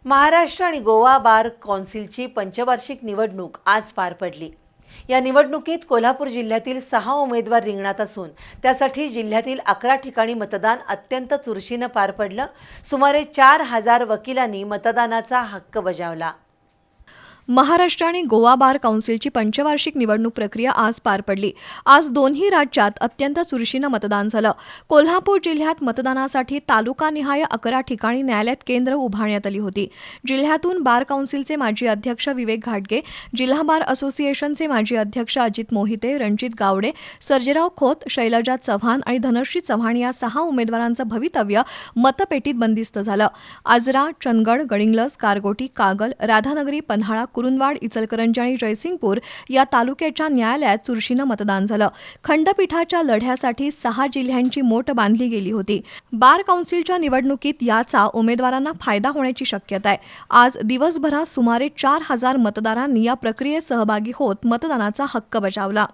महाराष्ट्र आणि गोवा बार कौन्सिलची पंचवार्षिक निवडणूक आज पार पडली। या निवडणुकीत कोल्हापूर जिल्ह्यातील 6 उमेदवार रिंगणात असून त्यासाठी जिल्ह्यातील 11 ठिकाणी मतदान अत्यंत चुरशीने पार पडलं। सुमारे 4000 वकिलांनी मतदानाचा हक्क बजावला। महाराष्ट्र आणि गोवा बार कौन्सिलची पंचवार्षिक निवडणूक प्रक्रिया आज पार पडली। आज दोन्ही राज्यात अत्यंत चुरशीनं मतदान झालं। कोल्हापूर जिल्ह्यात मतदानासाठी तालुकानिहाय 11 ठिकाणी न्यायालयात केंद्र उभारण्यात आली होती। जिल्ह्यातून बार कौन्सिलचे माजी अध्यक्ष विवेक घाटगे, जिल्हा बार असोसिएशनचे माजी अध्यक्ष अजित मोहिते, रणजित गावडे, सर्जेराव खोत, शैलजा चव्हाण आणि धनश्री चव्हाण या 6 उमेदवारांचं भवितव्य मतपेटीत बंदिस्त झालं। आजरा, चंदगड, गडिंग्लज, गारगोटी, कागल, राधानगरी, पन्हाळा, कुरुंदवाड, इचलकरंजी आणि जयसिंगपूर या तालुक्याच्या न्यायालयात चुरशीनं मतदान झालं। खंडपीठाच्या लढ्यासाठी 6 जिल्ह्यांची मोट बांधली गेली होती। बार कौन्सिलच्या निवडणुकीत याचा उमेदवारांना फायदा होण्याची शक्यता आहे। आज दिवसभरात सुमारे 4000 मतदारांनी या प्रक्रियेत सहभागी होत मतदानाचा हक्क बजावला।